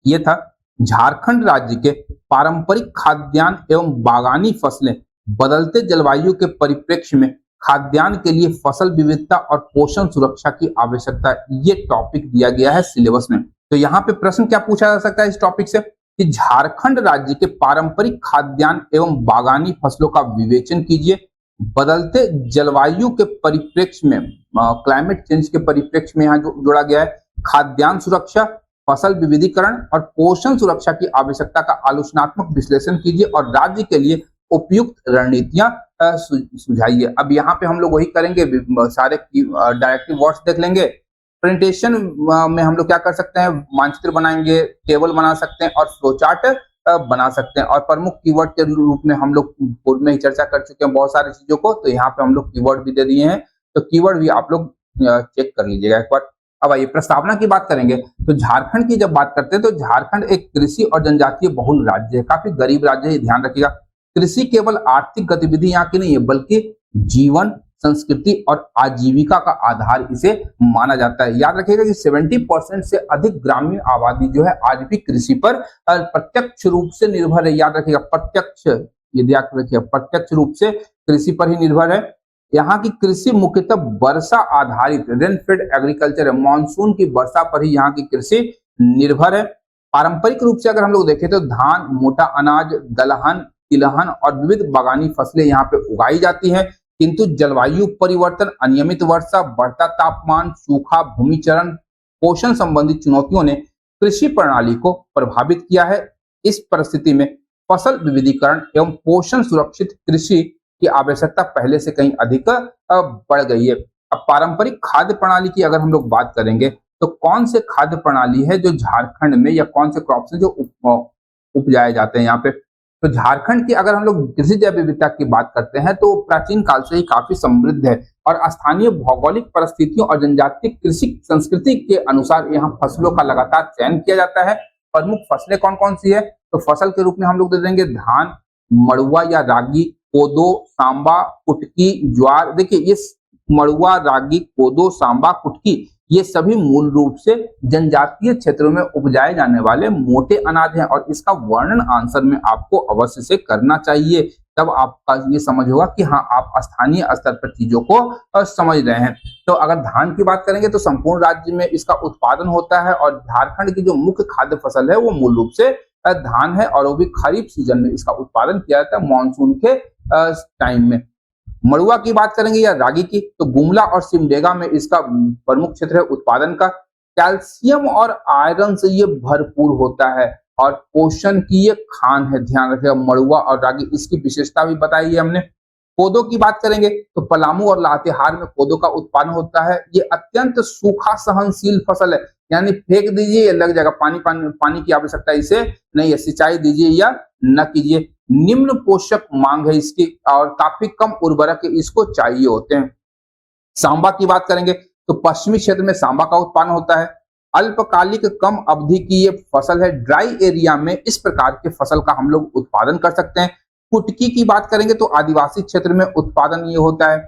ये था झारखंड राज्य के पारंपरिक खाद्यान्न एवं बागानी फसलें बदलते जलवायु के परिप्रेक्ष्य में खाद्यान्न के लिए फसल विविधता और पोषण सुरक्षा की आवश्यकता, ये टॉपिक दिया गया है सिलेबस में। तो यहाँ पे प्रश्न क्या पूछा जा सकता है इस टॉपिक से कि झारखंड राज्य के पारंपरिक खाद्यान्न एवं बागानी फसलों का विवेचन कीजिए, बदलते जलवायु के परिप्रेक्ष्य में, क्लाइमेट चेंज के परिप्रेक्ष्य में यहाँ जोड़ा गया है खाद्यान्न सुरक्षा, फसल विविधीकरण और पोषण सुरक्षा की आवश्यकता का आलोचनात्मक विश्लेषण कीजिए और राज्य के लिए उपयुक्त रणनीतियां सुझाइए। अब यहाँ पे हम लोग वही करेंगे, सारे डायरेक्टिव वर्ड्स देख लेंगे। प्रेजेंटेशन में हम लोग क्या कर सकते हैं, मानचित्र बनाएंगे, टेबल बना सकते हैं और फ्लो चार्ट बना सकते हैं। और प्रमुख कीवर्ड के रूप में हम लोग पूर्व में ही चर्चा कर चुके हैं बहुत सारी चीजों को, तो यहाँ पे हम लोग कीवर्ड भी दे दिए हैं, तो कीवर्ड भी आप लोग चेक कर लीजिएगा एक बार। अब आइए प्रस्तावना की बात करेंगे। तो झारखंड की जब बात करते हैं तो झारखंड एक कृषि और जनजातीय बहुल राज्य है, काफी गरीब राज्य है, ध्यान रखिएगा। कृषि केवल आर्थिक गतिविधि यहाँ की नहीं है, बल्कि जीवन, संस्कृति और आजीविका का आधार इसे माना जाता है। याद रखिएगा कि 70% से अधिक ग्रामीण आबादी जो है आज भी कृषि पर प्रत्यक्ष रूप से निर्भर है। याद रखिएगा प्रत्यक्ष, यदि याद रखिएगा प्रत्यक्ष रूप से कृषि पर ही निर्भर है। यहाँ की कृषि मुख्यतः वर्षा आधारित रेन फेड एग्रीकल्चर है, मानसून की वर्षा पर ही यहाँ की कृषि निर्भर है। पारंपरिक रूप से अगर हम लोग देखें तो धान, मोटा अनाज, दलहन, तिलहन और विविध बागानी फसलें यहाँ पे उगाई जाती हैं, किंतु जलवायु परिवर्तन, अनियमित वर्षा, बढ़ता तापमान, सूखा, भूमिचरण, पोषण संबंधी चुनौतियों ने कृषि प्रणाली को प्रभावित किया है। इस परिस्थिति में फसल विविधीकरण एवं पोषण सुरक्षित कृषि की आवश्यकता पहले से कहीं अधिक बढ़ गई है। अब पारंपरिक खाद्य प्रणाली की अगर हम लोग बात करेंगे तो कौन से खाद्य प्रणाली है जो झारखंड में, या कौन से क्रॉप से जो उपजाए जाते हैं यहाँ पे। तो झारखंड की अगर हम लोग कृषि जैव विविधता की बात करते हैं तो प्राचीन काल से ही काफी समृद्ध है और स्थानीय भौगोलिक परिस्थितियों और जनजातीय कृषि संस्कृति के अनुसार यहाँ फसलों का लगातार चयन किया जाता है। प्रमुख फसलें कौन कौन सी है, तो फसल के रूप में हम लोग दे देंगे धान, मड़ुआ या रागी, कोदो, सांबा, कुटकी, ज्वार। देखिए ये मड़ुआ, रागी, कोदो, सांबा, कुटकी ये सभी मूल रूप से जनजातीय क्षेत्रों में उपजाए जाने वाले मोटे अनाज हैं और इसका वर्णन आंसर में आपको अवश्य से करना चाहिए, तब आपका ये समझ होगा कि हाँ आप स्थानीय स्तर पर चीजों को समझ रहे हैं। तो अगर धान की बात करेंगे तो संपूर्ण राज्य में इसका उत्पादन होता है और झारखंड की जो मुख्य खाद्य फसल है वो मूल रूप से धान है और वो भी खरीफ सीजन में इसका उत्पादन किया जाता है, मानसून के टाइम में। मड़ुआ की बात करेंगे या रागी की, तो गुमला और सिमडेगा में इसका प्रमुख क्षेत्र है उत्पादन का। कैल्शियम और आयरन से ये भरपूर होता है और पोषण की ये खान है, ध्यान रखिएगा मड़ुआ और रागी, इसकी विशेषता भी बताई है हमने। कोदो की बात करेंगे तो पलामू और लातेहार में कोदो का उत्पादन होता है। ये अत्यंत सूखा सहनशील फसल है, यानी फेंक दीजिए ये लग जाएगा, पानी की आवश्यकता इसे नहीं है, सिंचाई दीजिए या न कीजिए। निम्न पोषक मांग है इसकी और काफी कम उर्वरक इसको चाहिए होते हैं। सांबा की बात करेंगे तो पश्चिमी क्षेत्र में सांबा का उत्पादन होता है। अल्पकालिक कम अवधि की ये फसल है, ड्राई एरिया में इस प्रकार के फसल का हम लोग उत्पादन कर सकते हैं। कुटकी की बात करेंगे तो आदिवासी क्षेत्र में उत्पादन ये होता है,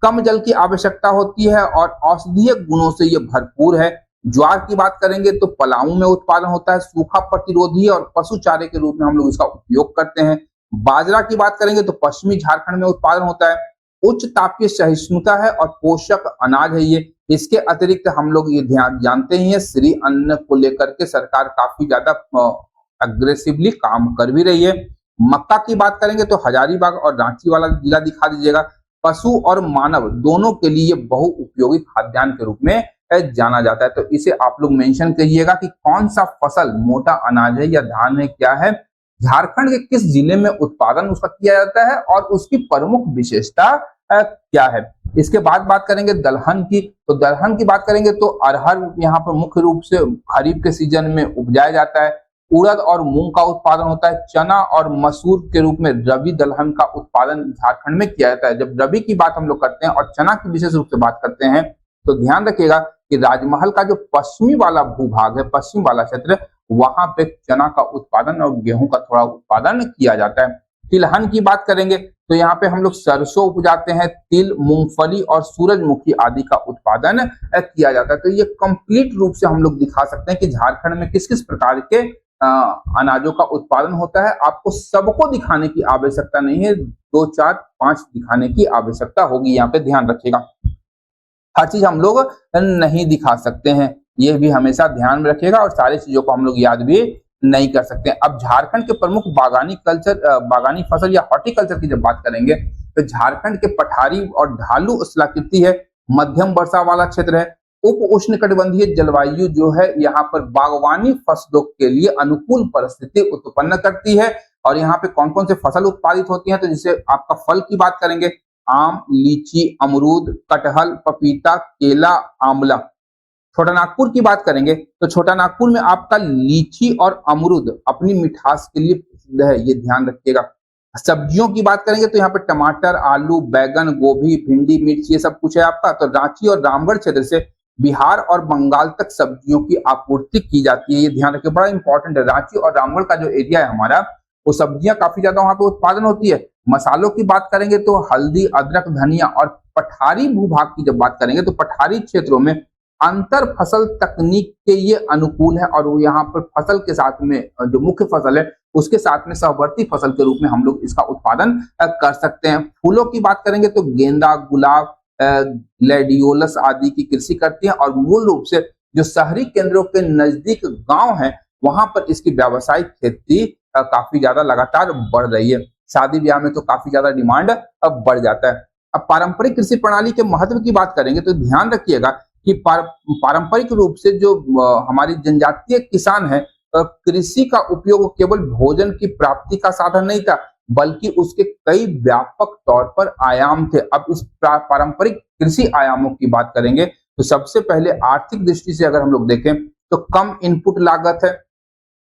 कम जल की आवश्यकता होती है और औषधीय गुणों से ये भरपूर है। ज्वार की बात करेंगे तो पलामू में उत्पादन होता है, सूखा प्रतिरोधी और पशु चारे के रूप में हम लोग इसका उपयोग करते हैं। बाजरा की बात करेंगे तो पश्चिमी झारखंड में उत्पादन होता है, उच्च तापीय सहिष्णुता है और पोषक अनाज है ये। इसके अतिरिक्त हम लोग ये ध्यान जानते ही है, श्री अन्न को लेकर के सरकार काफी ज्यादा अग्रेसिवली काम कर भी रही है। मक्का की बात करेंगे तो हजारीबाग और रांची वाला जिला दिखा दीजिएगा। पशु और मानव दोनों के लिए बहुउपयोगी खाद्यान्न के रूप में जाना जाता है, तो इसे आप लोग मेंशन करिएगा कि कौन सा फसल मोटा अनाज है या धान है, क्या है, झारखंड के किस जिले में उत्पादन उसका किया जाता है और उसकी प्रमुख विशेषता क्या है। इसके बाद बात करेंगे दलहन की, तो दलहन की बात करेंगे तो अरहर यहाँ पर मुख्य रूप से खरीफ के सीजन में उपजाया जाता है। उड़द और मूंग का उत्पादन होता है। चना और मसूर के रूप में रबी दलहन का उत्पादन झारखंड में किया जाता है। जब रबी की बात हम लोग करते हैं और चना की विशेष रूप से बात करते हैं तो ध्यान रखिएगा कि राजमहल का जो पश्चिमी वाला भूभाग है, पश्चिम वाला क्षेत्र, वहां पे चना का उत्पादन और गेहूं का थोड़ा उत्पादन किया जाता है। तिलहन की बात करेंगे तो यहाँ पे हम लोग सरसों उपजाते हैं, तिल, मूंगफली और सूरजमुखी आदि का उत्पादन किया जाता है। तो ये कंप्लीट रूप से हम लोग दिखा सकते हैं कि झारखंड में किस किस प्रकार के अनाजों का उत्पादन होता है। आपको सबको दिखाने की आवश्यकता नहीं है, 2, 4, 5 दिखाने की आवश्यकता होगी, यहाँ पे ध्यान रखिएगा। हर चीज हम लोग नहीं दिखा सकते हैं, ये भी हमेशा ध्यान में रखिएगा, और सारी चीजों को हम लोग याद भी नहीं कर सकते। अब झारखंड के प्रमुख बागानी फसल या हॉर्टिकल्चर की जब बात करेंगे तो झारखंड के पठारी और ढालू स्थलाकृति है, मध्यम वर्षा वाला क्षेत्र है, उप उष्णकटिबंधीय जलवायु जो है यहाँ पर बागवानी फसलों के लिए अनुकूल परिस्थिति उत्पन्न करती है। और यहाँ पे कौन कौन से फसल उत्पादित होती हैं, तो जैसे आपका फल की बात करेंगे, आम, लीची, अमरूद, कटहल, पपीता, केला, आंवला। छोटा नागपुर की बात करेंगे तो छोटा नागपुर में आपका लीची और अमरूद अपनी मिठास के लिए प्रसिद्ध है, ये ध्यान रखिएगा। सब्जियों की बात करेंगे तो यहाँ पे टमाटर, आलू, बैगन, गोभी, भिंडी, मिर्च, ये सब कुछ है आपका। तो रांची और रामगढ़ क्षेत्र से बिहार और बंगाल तक सब्जियों की आपूर्ति की जाती है, ये ध्यान रखिए, बड़ा इंपॉर्टेंट है। रांची और रामगढ़ का जो एरिया है हमारा, वो सब्जियां काफी ज्यादा वहां पे उत्पादन होती है। मसालों की बात करेंगे तो हल्दी, अदरक, धनिया, और पठारी भूभाग की जब बात करेंगे तो पठारी क्षेत्रों में अंतर फसल तकनीक के ये अनुकूल है, और वो यहाँ पर फसल के साथ में जो मुख्य फसल है उसके साथ में सहवर्ती फसल के रूप में हम लोग इसका उत्पादन कर सकते हैं। फूलों की बात करेंगे तो गेंदा, गुलाब, ग्लैडियोलस आदि की कृषि करती है, और मूल रूप से जो शहरी केंद्रों के नजदीक गांव हैं वहां पर इसकी व्यावसायिक खेती काफी ज्यादा लगातार बढ़ रही है। शादी ब्याह में तो काफी ज्यादा डिमांड अब बढ़ जाता है। अब पारंपरिक कृषि प्रणाली के महत्व की बात करेंगे तो ध्यान रखिएगा कि पारंपरिक रूप से जो हमारी जनजातीय किसान है, कृषि का उपयोग केवल भोजन की प्राप्ति का साधन नहीं था, बल्कि उसके कई व्यापक तौर पर आयाम थे। अब इस पारंपरिक कृषि आयामों की बात करेंगे तो सबसे पहले आर्थिक दृष्टि से अगर हम लोग देखें तो कम इनपुट लागत है,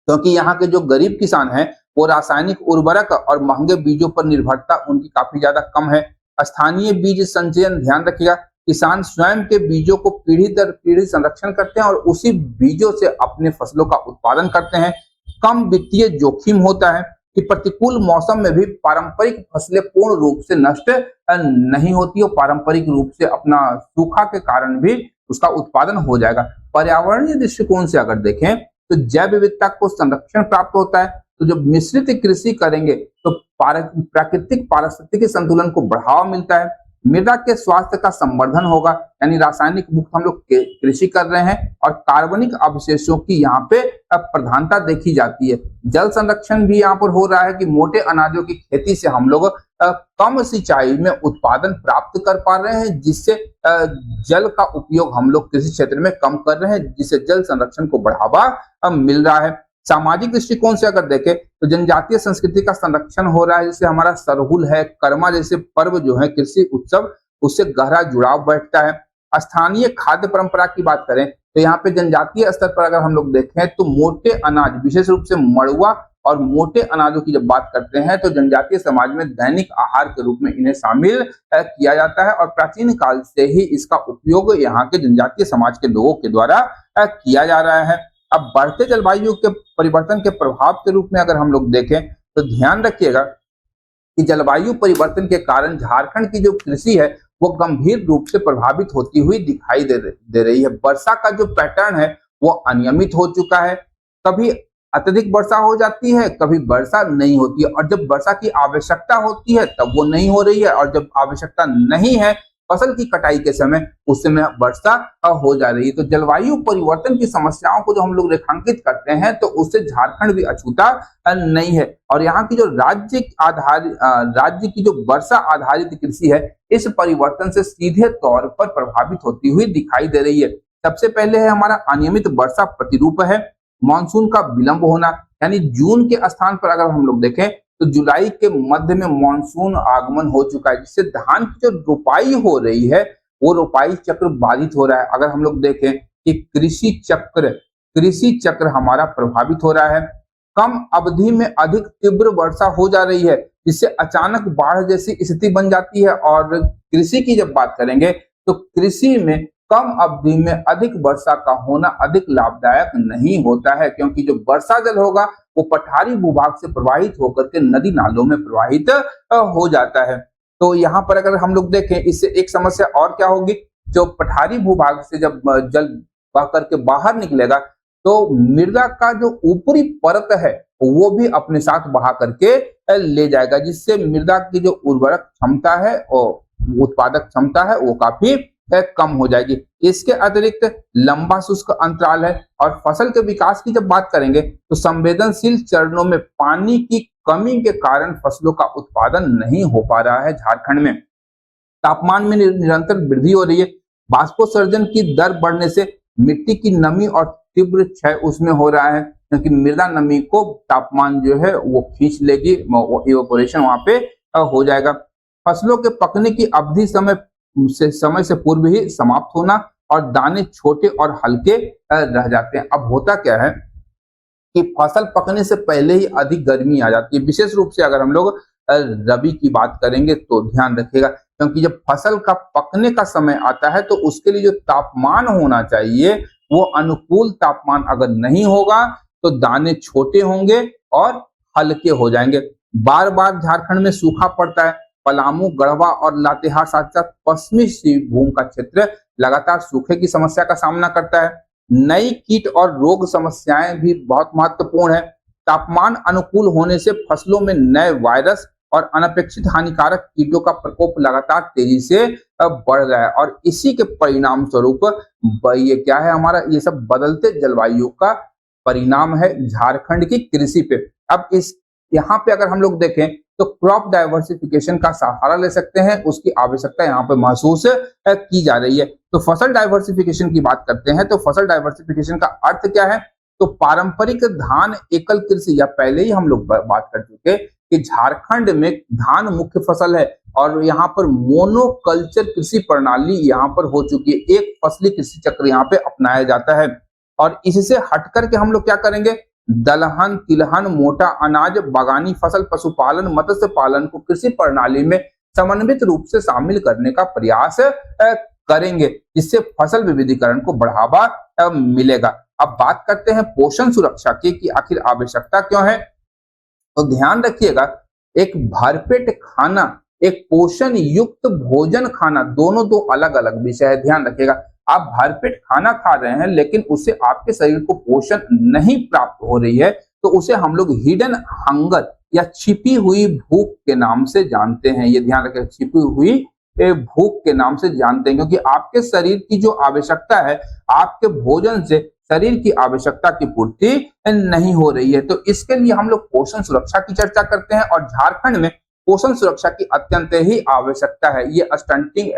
क्योंकि यहाँ के जो गरीब किसान हैं वो रासायनिक उर्वरक और महंगे बीजों पर निर्भरता उनकी काफी ज्यादा कम है। स्थानीय बीज संचयन, ध्यान रखिएगा, किसान स्वयं के बीजों को पीढ़ी दर पीढ़ी संरक्षण करते हैं और उसी बीजों से अपने फसलों का उत्पादन करते हैं। कम वित्तीय जोखिम होता है कि प्रतिकूल मौसम में भी पारंपरिक फसलें पूर्ण रूप से नष्ट नहीं होती, और पारंपरिक रूप से अपना सूखा के कारण भी उसका उत्पादन हो जाएगा। पर्यावरणीय दृष्टिकोण से अगर देखें तो जैव विविधता को संरक्षण प्राप्त होता है। तो जब मिश्रित कृषि करेंगे तो प्राकृतिक पारिस्थितिकी संतुलन को बढ़ावा मिलता है। मृदा के स्वास्थ्य का संवर्धन होगा, यानी रासायनिक मुक्त हम लोग कृषि कर रहे हैं, और कार्बनिक अवशेषों की यहाँ पे प्रधानता देखी जाती है। जल संरक्षण भी यहाँ पर हो रहा है कि मोटे अनाजों की खेती से हम लोग कम सिंचाई में उत्पादन प्राप्त कर पा रहे हैं, जिससे जल का उपयोग हम लोग कृषि क्षेत्र में कम कर रहे हैं, जिससे जल संरक्षण को बढ़ावा मिल रहा है। सामाजिक दृष्टिकोण से अगर देखें तो जनजातीय संस्कृति का संरक्षण हो रहा है, जैसे हमारा सरहुल है, कर्मा जैसे पर्व जो है कृषि उत्सव, उससे गहरा जुड़ाव बैठता है। स्थानीय खाद्य परंपरा की बात करें तो यहाँ पे जनजातीय स्तर पर अगर हम लोग देखें तो मोटे अनाज, विशेष रूप से मड़ुआ और मोटे अनाजों की जब बात करते हैं तो जनजातीय समाज में दैनिक आहार के रूप में इन्हें शामिल किया जाता है, और प्राचीन काल से ही इसका उपयोग यहाँ के जनजातीय समाज के लोगों के द्वारा किया जा रहा है। अब बढ़ते जलवायु के परिवर्तन के प्रभाव के रूप में अगर हम लोग देखें तो ध्यान रखिएगा कि जलवायु परिवर्तन के कारण झारखंड की जो कृषि है वो गंभीर रूप से प्रभावित होती हुई दिखाई दे रही है। वर्षा का जो पैटर्न है वो अनियमित हो चुका है, कभी अत्यधिक वर्षा हो जाती है, कभी वर्षा नहीं होती है, और जब वर्षा की आवश्यकता होती है तब वो नहीं हो रही है, और जब आवश्यकता नहीं है फसल की कटाई के समय उस समय वर्षा हो जा रही है। तो जलवायु परिवर्तन की समस्याओं को जो हम लोग रेखांकित करते हैं तो उससे झारखंड भी अछूता नहीं है। और यहाँ की जो राज्य की जो वर्षा आधारित कृषि है इस परिवर्तन से सीधे तौर पर प्रभावित होती हुई दिखाई दे रही है। सबसे पहले है हमारा अनियमित वर्षा प्रतिरूप है, मानसून का विलंब होना, यानी जून के स्थान पर अगर हम लोग देखें तो जुलाई के मध्य में मानसून आगमन हो चुका है, जिससे धान की जो रोपाई हो रही है वो रोपाई चक्र बाधित हो रहा है। अगर हम लोग देखें कि कृषि चक्र हमारा प्रभावित हो रहा है। कम अवधि में अधिक तीव्र वर्षा हो जा रही है, जिससे अचानक बाढ़ जैसी स्थिति बन जाती है। और कृषि की जब बात करेंगे तो कृषि में कम अवधि में अधिक वर्षा का होना अधिक लाभदायक नहीं होता है, क्योंकि जो वर्षा जल होगा वो पठारी भूभाग से प्रवाहित होकर के नदी नालों में प्रवाहित हो जाता है। तो यहाँ पर अगर हम लोग देखें, इससे एक समस्या और क्या होगी, जो पठारी भूभाग से जब जल बह करके बाहर निकलेगा तो मृदा का जो ऊपरी परत है वो भी अपने साथ बहा करके ले जाएगा, जिससे मृदा की जो उर्वरक क्षमता है और उत्पादक क्षमता है वो काफी कम हो जाएगी। इसके अतिरिक्त लंबा शुष्क अंतराल है और फसल के विकास की जब बात करेंगे तो संवेदनशील चरणों में पानी की कमी के कारण फसलों का उत्पादन नहीं हो पा रहा है झारखंड में। तापमान में निरंतर वृद्धि हो रही है। बाष्पोत्सर्जन की दर बढ़ने से मिट्टी की नमी और तीव्र क्षय उसमें हो रहा है, क्योंकि मृदा नमी को तापमान जो है वो खींच लेगी, इवेपोरेशन वहां पे हो जाएगा। फसलों के पकने की अवधि समय से पूर्व ही समाप्त होना और दाने छोटे और हल्के रह जाते हैं। अब होता क्या है कि फसल पकने से पहले ही अधिक गर्मी आ जाती है। विशेष रूप से अगर हम लोग रबी की बात करेंगे तो ध्यान रखिएगा, क्योंकि जब फसल का पकने का समय आता है तो उसके लिए जो तापमान होना चाहिए वो अनुकूल तापमान अगर नहीं होगा तो दाने छोटे होंगे और हल्के हो जाएंगे। बार बार झारखंड में सूखा पड़ता है। पलामू, गढ़वा और लातेहार साथ साथ पश्चिमी सिंहभूम का क्षेत्र लगातार सूखे की समस्या का सामना करता है। नई कीट और रोग समस्याएं भी बहुत महत्वपूर्ण है। तापमान अनुकूल होने से फसलों में नए वायरस और अनपेक्षित हानिकारक कीटों का प्रकोप लगातार तेजी से बढ़ रहा है और इसी के परिणाम स्वरूप ये क्या है, हमारा ये सब बदलते जलवायु का परिणाम है झारखंड की कृषि पे। अब इस यहाँ पे अगर हम लोग देखें तो क्रॉप डाइवर्सिफिकेशन का सहारा ले सकते हैं, उसकी आवश्यकता यहाँ पे महसूस की जा रही है। तो फसल डाइवर्सिफिकेशन की बात करते हैं तो फसल डाइवर्सिफिकेशन का अर्थ क्या है, तो पारंपरिक धान एकल कृषि, या पहले ही हम लोग बात कर चुके कि झारखंड में धान मुख्य फसल है और यहाँ पर मोनोकल्चर कृषि प्रणाली यहाँ पर हो चुकी है। एक फसली कृषि चक्र यहाँ पे अपनाया जाता है और इससे हटकर के हम लोग क्या करेंगे, दलहन, तिलहन, मोटा अनाज, बागानी फसल, पशुपालन, मत्स्य पालन को कृषि प्रणाली में समन्वित रूप से शामिल करने का प्रयास करेंगे, जिससे फसल विविधीकरण को बढ़ावा मिलेगा। अब बात करते हैं पोषण सुरक्षा की कि आखिर आवश्यकता क्यों है। तो ध्यान रखिएगा, एक भरपेट खाना, एक पोषण युक्त भोजन खाना, दोनों दो अलग अलग विषय है। ध्यान रखिएगा, आप भरपेट खाना खा रहे हैं लेकिन उससे आपके शरीर को पोषण नहीं प्राप्त हो रही है तो उसे हम लोग हिडन हंगर या छिपी हुई भूख के नाम से जानते हैं। ये ध्यान रखें, छिपी हुई भूख के नाम से जानते हैं, क्योंकि आपके शरीर की जो आवश्यकता है आपके भोजन से शरीर की आवश्यकता की पूर्ति नहीं हो रही है। तो इसके लिए हम लोग पोषण सुरक्षा की चर्चा करते हैं और झारखंड में पोषण सुरक्षा की अत्यंत ही आवश्यकता है। ये स्टंटिंग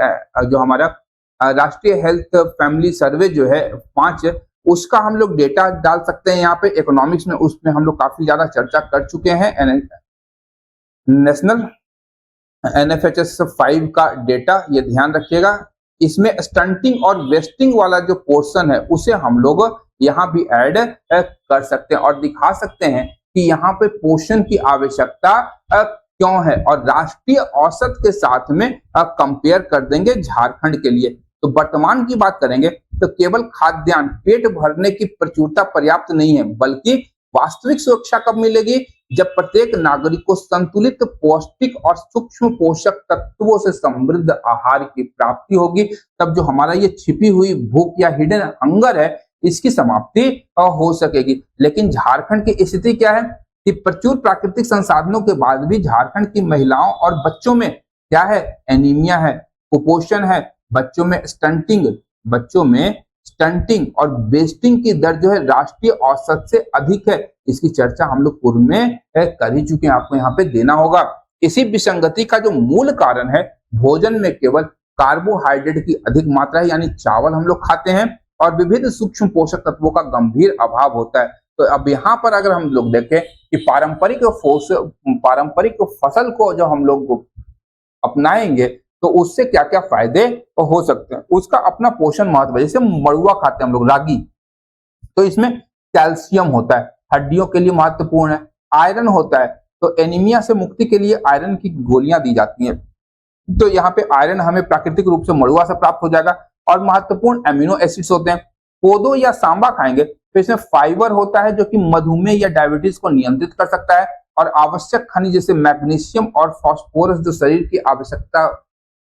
जो हमारा राष्ट्रीय हेल्थ फैमिली सर्वे जो है 5, उसका हम लोग डेटा डाल सकते हैं यहाँ पे इकोनॉमिक्स में, उसमें हम लोग काफी ज्यादा चर्चा कर चुके हैं। नेशनल NFHS 5 का डेटा, ये ध्यान रखिएगा। इसमें स्टंटिंग और वेस्टिंग वाला जो पोर्शन है उसे हम लोग यहाँ भी ऐड कर सकते हैं और दिखा सकते हैं कि यहाँ पे पोषण की आवश्यकता क्यों है और राष्ट्रीय औसत के साथ में कंपेयर कर देंगे झारखंड के लिए। तो वर्तमान की बात करेंगे तो केवल खाद्यान्न पेट भरने की प्रचुरता पर्याप्त नहीं है, बल्कि वास्तविक सुरक्षा कब मिलेगी, जब प्रत्येक नागरिक को संतुलित, पौष्टिक और सूक्ष्म पोषक तत्वों से समृद्ध आहार की प्राप्ति होगी। तब जो हमारा ये छिपी हुई भूख या हिडन हंगर है इसकी समाप्ति हो सकेगी। लेकिन झारखंड की स्थिति क्या है कि प्रचुर प्राकृतिक संसाधनों के बाद भी झारखंड की महिलाओं और बच्चों में क्या है, एनीमिया है, कुपोषण है, बच्चों में स्टंटिंग और वेस्टिंग की दर जो है राष्ट्रीय औसत से अधिक है। इसकी चर्चा हम लोग पूर्व में कर ही चुके हैं, आपको यहाँ पे देना होगा। इसी विसंगति का जो मूल कारण है, भोजन में केवल कार्बोहाइड्रेट की अधिक मात्रा है, यानी चावल हम लोग खाते हैं और विविध सूक्ष्म पोषक तत्वों का गंभीर अभाव होता है। तो अब यहाँ पर अगर हम लोग देखें कि पारंपरिक फसल को जो हम लोग अपनाएंगे तो उससे क्या क्या फायदे हो सकते हैं, उसका अपना पोषण महत्व है। जैसे मड़ुआ खाते हैं हम लोग, रागी, तो इसमें कैल्शियम होता है, हड्डियों के लिए महत्वपूर्ण है। आयरन होता है, तो एनीमिया से मुक्ति के लिए आयरन की गोलियां दी जाती हैं। तो यहाँ पे आयरन हमें प्राकृतिक रूप से मड़ुआ से प्राप्त हो जाएगा। और महत्वपूर्ण एमिनो एसिड्स होते हैं। कोदो या सांबा खाएंगे तो इसमें फाइबर होता है जो कि मधुमेह या डायबिटीज को नियंत्रित कर सकता है, और आवश्यक खनिज जैसे मैग्नीशियम और फास्फोरस जो शरीर की आवश्यकता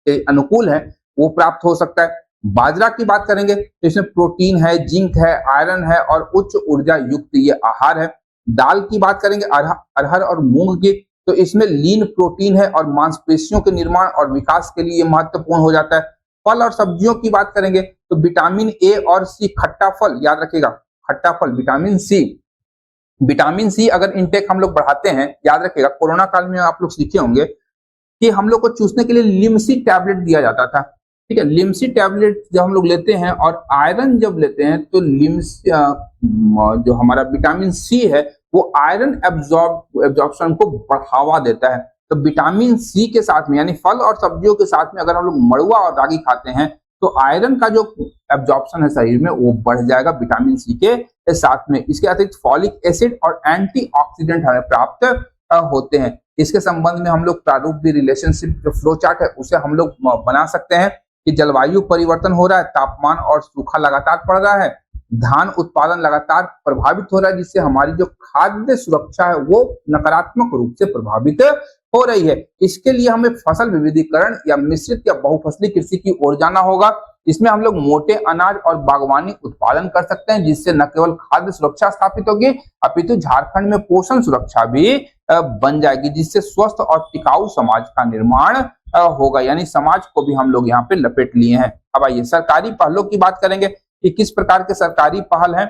के अनुकूल है वो प्राप्त हो सकता है। बाजरा की बात करेंगे तो इसमें प्रोटीन है, जिंक है, आयरन है और उच्च ऊर्जा युक्त ये आहार है। दाल की बात करेंगे अरहर और मूंग की, तो इसमें लीन प्रोटीन है और मांसपेशियों के निर्माण और विकास के लिए महत्वपूर्ण हो जाता है। फल और सब्जियों की बात करेंगे तो विटामिन ए और सी, खट्टा फल याद रखिएगा, खट्टा फल विटामिन सी अगर इनटेक हम लोग बढ़ाते हैं, याद रखिएगा कोरोना काल में आप लोग सीखे होंगे कि हम लोग को चूसने के लिए लिम्सी टैबलेट दिया जाता था। ठीक है, लिम्सी टैबलेट जब हम लोग लेते हैं और आयरन जब लेते हैं तो जो हमारा विटामिन सी है वो आयरन एब्जॉर्प्शन को बढ़ावा देता है। तो विटामिन सी के साथ में यानी फल और सब्जियों के साथ में अगर हम लोग मड़ुआ और रागी खाते हैं तो आयरन का जो एब्जॉर्प्शन है शरीर में वो बढ़ जाएगा विटामिन सी के साथ में। इसके अतिरिक्त फॉलिक एसिड और एंटीऑक्सीडेंट हमें प्राप्त होते हैं। इसके संबंध में हम लोग प्रारूप रिलेशनशिप जो फ्लो चार्ट है उसे हम लोग बना सकते हैं कि जलवायु परिवर्तन हो रहा है, तापमान और सूखा लगातार पड़ रहा है, धान उत्पादन लगातार प्रभावित हो रहा है, जिससे हमारी जो खाद्य सुरक्षा है वो नकारात्मक रूप से प्रभावित हो रही है। इसके लिए हमें फसल विविधीकरण या मिश्रित या बहुफसली कृषि की ओर जाना होगा। इसमें हम लोग मोटे अनाज और बागवानी उत्पादन कर सकते हैं, जिससे न केवल खाद्य सुरक्षा स्थापित होगी अपितु झारखंड में पोषण सुरक्षा भी बन जाएगी, जिससे स्वस्थ और टिकाऊ समाज का निर्माण होगा। यानी समाज को भी हम लोग यहाँ पे लपेट लिए हैं। अब आइए सरकारी पहलों की बात करेंगे कि किस प्रकार के सरकारी पहल है।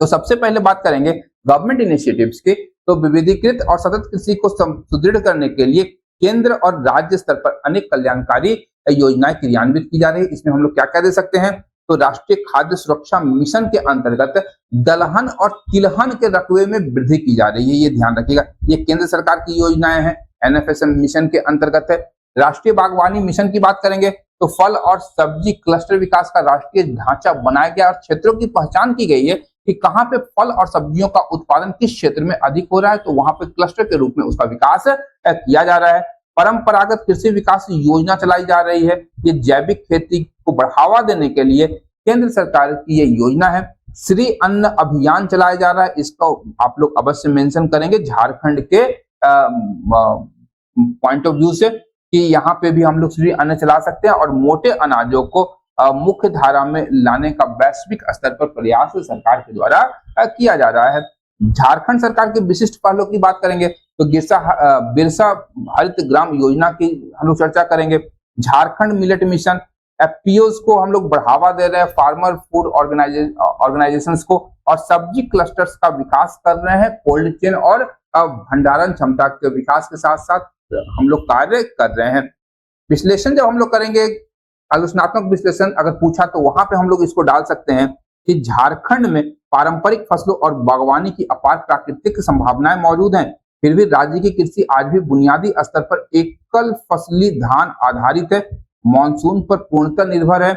तो सबसे पहले बात करेंगे गवर्नमेंट इनिशिएटिव्स की। तो विविधीकृत और सतत कृषि को सुदृढ़ करने के लिए केंद्र और राज्य स्तर पर अनेक कल्याणकारी योजनाएं क्रियान्वित की जा रही है। इसमें हम लोग क्या क्या दे सकते हैं, तो राष्ट्रीय खाद्य सुरक्षा मिशन के अंतर्गत दलहन और तिलहन के रकबे में वृद्धि की जा रही है, ये ध्यान रखिएगा। ये केंद्र सरकार की योजनाएं हैं, एनएफएसएम मिशन के अंतर्गत है। राष्ट्रीय बागवानी मिशन की बात करेंगे तो फल और सब्जी क्लस्टर विकास का राष्ट्रीय ढांचा बनाया गया और क्षेत्रों की पहचान की गई है कि कहां पे फल और सब्जियों का उत्पादन किस क्षेत्र में अधिक हो रहा है, तो वहां पे क्लस्टर के रूप में उसका विकास किया जा रहा है। परंपरागत कृषि विकास योजना चलाई जा रही है, ये जैविक खेती को बढ़ावा देने के लिए केंद्र सरकार की ये योजना है। श्री अन्न अभियान चलाया जा रहा है, इसका आप लोग अवश्य मेंशन करेंगे झारखंड के पॉइंट ऑफ व्यू से कि यहाँ पे भी हम लोग श्री अन्न चला सकते हैं और मोटे अनाजों को मुख्य धारा में लाने का वैश्विक स्तर पर प्रयास सरकार के द्वारा किया जा रहा है। झारखंड सरकार के विशिष्ट पहलों की बात करेंगे तो बिरसा हरित ग्राम योजना की हम लोग चर्चा करेंगे। झारखंड मिलेट मिशन, एफपीओस को हम लोग बढ़ावा दे रहे हैं, फार्मर फूड ऑर्गेनाइजेशंस को, और सब्जी क्लस्टर्स का विकास कर रहे हैं। कोल्ड चेन और भंडारण क्षमता के विकास के साथ साथ हम लोग कार्य कर रहे हैं। विश्लेषण जब हम लोग करेंगे, आलोचनात्मक विश्लेषण अगर पूछा तो वहां पे हम लोग इसको डाल सकते हैं कि झारखंड में पारंपरिक फसलों और बागवानी की अपार प्राकृतिक संभावनाएं मौजूद हैं, फिर भी राज्य की कृषि आज भी बुनियादी स्तर पर एकल फसली धान आधारित है, मानसून पर पूर्णतः निर्भर है।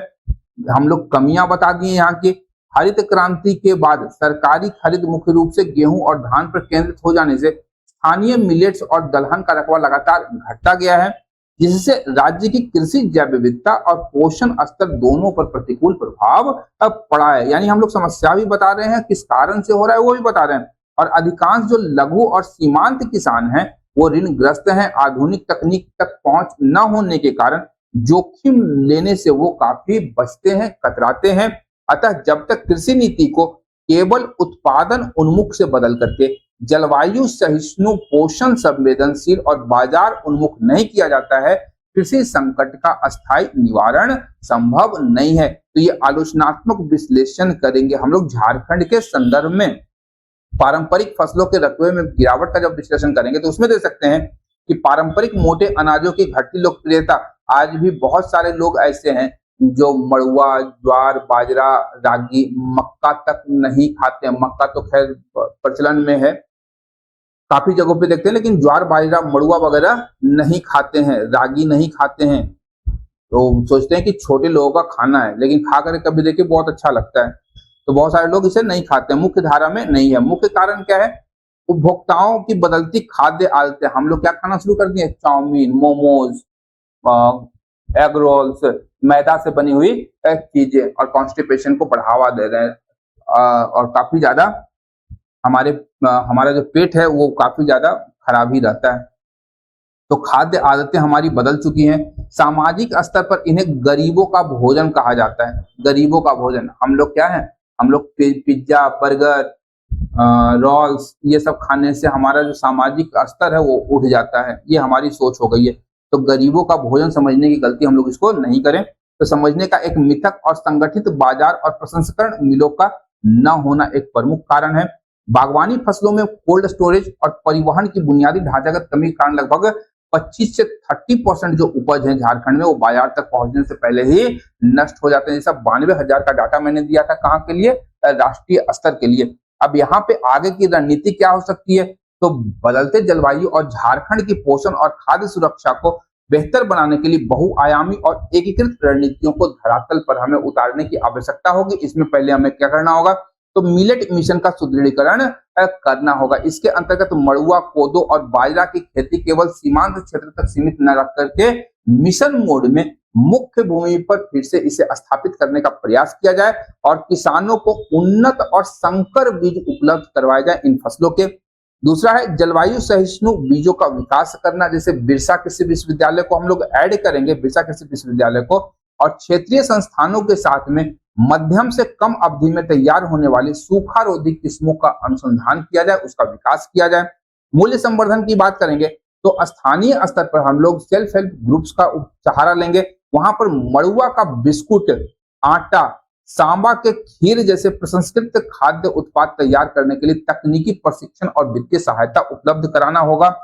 हम लोग कमियां बता दिए यहाँ की। हरित क्रांति के बाद सरकारी खरीद मुख्य रूप से गेहूं और धान पर केंद्रित हो जाने से स्थानीय मिलेट्स और दलहन का रकबा लगातार घटता गया है, जिससे राज्य की कृषि जैव विविधता और पोषण स्तर दोनों पर प्रतिकूल प्रभाव पड़ा है। यानी हम लोग समस्या भी बता रहे हैं, किस कारण से हो रहा है वो भी बता रहे हैं। और अधिकांश जो लघु और सीमांत किसान हैं वो ऋणग्रस्त हैं। आधुनिक तकनीक तक पहुंच न होने के कारण जोखिम लेने से वो काफी बचते हैं, कतराते हैं। अतः जब तक कृषि नीति को केवल उत्पादन उन्मुख से बदल करके जलवायु सहिष्णु, पोषण संवेदनशील और बाजार उन्मुख नहीं किया जाता है, कृषि संकट का अस्थायी निवारण संभव नहीं है। तो ये आलोचनात्मक विश्लेषण करेंगे हम लोग झारखंड के संदर्भ में। पारंपरिक फसलों के रकबे में गिरावट का जब विश्लेषण करेंगे तो उसमें दे सकते हैं कि पारंपरिक मोटे अनाजों की घटती लोकप्रियता, आज भी बहुत सारे लोग ऐसे हैं जो मड़ुआ, ज्वार, बाजरा, रागी, मक्का तक नहीं खाते हैं। मक्का तो खैर प्रचलन में है, काफी जगहों पे देखते हैं, लेकिन ज्वार, बाजरा, मड़ुआ वगैरह नहीं खाते हैं, रागी नहीं खाते हैं। तो सोचते हैं कि छोटे लोगों का खाना है, लेकिन खा कर कभी देखिए बहुत अच्छा लगता है। तो बहुत सारे लोग इसे नहीं खाते, मुख्य धारा में नहीं है। मुख्य कारण क्या है? उपभोक्ताओं की बदलती खाद्य आदतें। हम लोग क्या खाना शुरू कर दिए? चाउमीन, मोमोज, एग रोल्स, मैदा से बनी हुई चीजें, और कॉन्स्टिपेशन को बढ़ावा दे रहे हैं। और काफी ज्यादा हमारा जो पेट है वो काफी ज्यादा खराब ही रहता है। तो खाद्य आदतें हमारी बदल चुकी हैं। सामाजिक स्तर पर इन्हें गरीबों का भोजन कहा जाता है। गरीबों का भोजन, हम लोग क्या है, हम लोग पिज्जा, बर्गर, रोल्स, ये सब खाने से हमारा जो सामाजिक स्तर है वो उठ जाता है। ये हमारी सोच हो गई है। तो गरीबों का भोजन समझने की गलती हम लोग इसको नहीं करें। तो समझने का एक मिथक और संगठित बाजार और प्रसंस्करण मिलों का न होना एक प्रमुख कारण है। बागवानी फसलों में कोल्ड स्टोरेज और परिवहन की बुनियादी ढांचागत कमी के कारण लगभग 25 से 30% जो उपज है झारखंड में वो बाजार तक पहुंचने से पहले ही नष्ट हो जाते हैं। जैसा 92,000 का डाटा मैंने दिया था, कहाँ के लिए, राष्ट्रीय स्तर के लिए। अब यहाँ पे आगे की रणनीति क्या हो सकती है, तो बदलते जलवायु और झारखंड की पोषण और खाद्य सुरक्षा को बेहतर बनाने के लिए बहुआयामी और एकीकृत रणनीतियों को धरातल पर हमें उतारने की आवश्यकता होगी। इसमें पहले हमें क्या करना होगा, तो मिलेट मिशन का सुदृढ़ीकरण करना होगा। इसके अंतर्गत मड़ुआ, कोदो और बाजरा की खेती केवल सीमांत क्षेत्र तक सीमित न रख करके मिशन मोड में मुख्य भूमि पर फिर से इसे स्थापित करने का प्रयास किया जाए और किसानों को उन्नत और संकर बीज उपलब्ध करवाए जाए इन फसलों के। दूसरा है जलवायु सहिष्णु बीजों का विकास करना। जैसे बिरसा कृषि विश्वविद्यालय को हम लोग ऐड करेंगे, बिरसा कृषि विश्वविद्यालय को, और क्षेत्रीय संस्थानों के साथ में मध्यम से कम अवधि में तैयार होने वाली सूखा रोधी किस्मों का अनुसंधान किया जाए, उसका विकास किया जाए। मूल्य संवर्धन की बात करेंगे तो स्थानीय स्तर पर हम लोग सेल्फ हेल्प ग्रुप्स का सहारा लेंगे। वहां पर मड़ुआ का बिस्कुट, आटा, सांबा के खीर जैसे प्रसंस्कृत खाद्य उत्पाद तैयार करने के लिए तकनीकी प्रशिक्षण और वित्तीय सहायता उपलब्ध कराना होगा।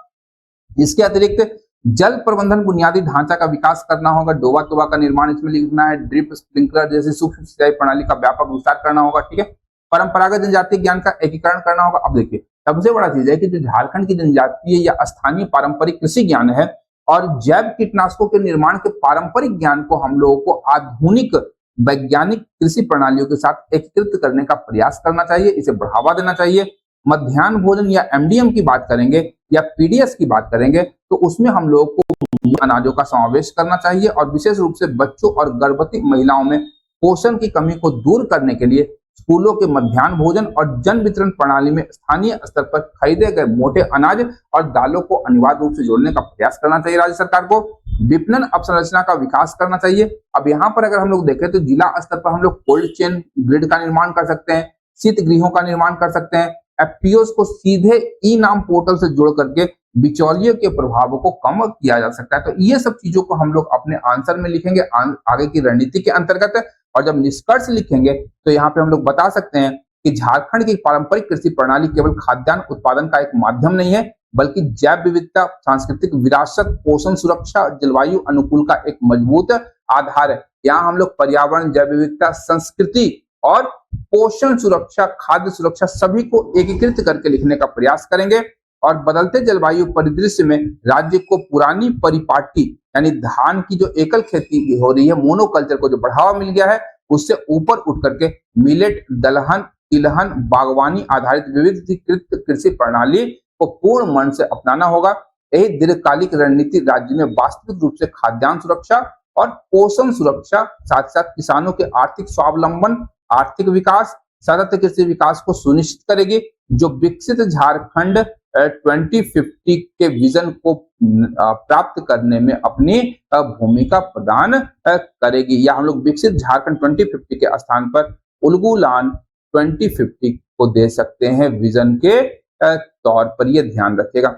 इसके अतिरिक्त जल प्रबंधन बुनियादी ढांचा का विकास करना होगा। डोबा टोबा का निर्माण इसमें लिखना है। ड्रिप स्प्रिंकलर जैसे सूक्ष्म सिंचाई प्रणाली का व्यापक विस्तार करना होगा। ठीक है, परंपरागत जनजातीय ज्ञान का एकीकरण करना होगा। अब देखिए, सबसे बड़ा चीज है कि जो झारखंड की जनजातीय या स्थानीय पारंपरिक कृषि ज्ञान है और जैव कीटनाशकों के निर्माण के पारंपरिक ज्ञान को हम लोगों को आधुनिक वैज्ञानिक कृषि प्रणालियों के साथ एकीकृत करने का प्रयास करना चाहिए, इसे बढ़ावा देना चाहिए। मध्याह्न भोजन या एमडीएम की बात करेंगे या पीडीएस की बात करेंगे तो उसमें हम लोगों को अनाजों का समावेश करना चाहिए और विशेष रूप से बच्चों और गर्भवती महिलाओं में पोषण की कमी को दूर करने के लिए स्कूलों के मध्याह्न भोजन और जन वितरण प्रणाली में स्थानीय स्तर पर खरीदे गए मोटे अनाज और दालों को अनिवार्य रूप से जोड़ने का प्रयास करना चाहिए राज्य सरकार को। विपणन अवसंरचना का विकास करना चाहिए। अब यहाँ पर अगर हम लोग देखें तो जिला स्तर पर हम लोग कोल्ड चेन ग्रिड का निर्माण कर सकते हैं, शीत गृहों का निर्माण कर सकते हैं, एफपीओस को सीधे ई नाम पोर्टल से जोड़ करके बिचौलियों के प्रभावों को कम किया जा सकता है। तो ये सब चीजों को हम लोग अपने आंसर में लिखेंगे आगे की रणनीति के अंतर्गत। और जब निष्कर्ष लिखेंगे तो यहाँ पे हम लोग बता सकते हैं कि झारखंड की पारंपरिक कृषि प्रणाली केवल खाद्यान्न उत्पादन का एक माध्यम नहीं है बल्कि जैव विविधता, सांस्कृतिक विरासत, पोषण सुरक्षा, जलवायु अनुकूल का एक मजबूत आधार है। यहाँ हम लोग पर्यावरण, जैव विविधता, संस्कृति और पोषण सुरक्षा, खाद्य सुरक्षा सभी को एकीकृत करके लिखने का प्रयास करेंगे और बदलते जलवायु परिदृश्य में राज्य को पुरानी परिपाटी यानी धान की जो एकल खेती हो रही है, मोनोकल्चर को जो बढ़ावा मिल गया है, उससे ऊपर उठ करके मिलेट, दलहन, तिलहन, बागवानी आधारित विविधीकृत कृषि प्रणाली को पूर्ण मन से अपनाना होगा। यही दीर्घकालिक रणनीति राज्य में वास्तविक रूप से खाद्यान्न सुरक्षा और पोषण सुरक्षा, साथ साथ किसानों के आर्थिक स्वावलंबन, आर्थिक विकास, सतत कृषि विकास को सुनिश्चित करेगी, जो विकसित झारखंड 2050 के विजन को प्राप्त करने में अपनी भूमिका प्रदान करेगी। या हम लोग विकसित झारखंड 2050 के स्थान पर उलगुलान 2050 को दे सकते हैं विजन के तौर पर, यह ध्यान रखेगा।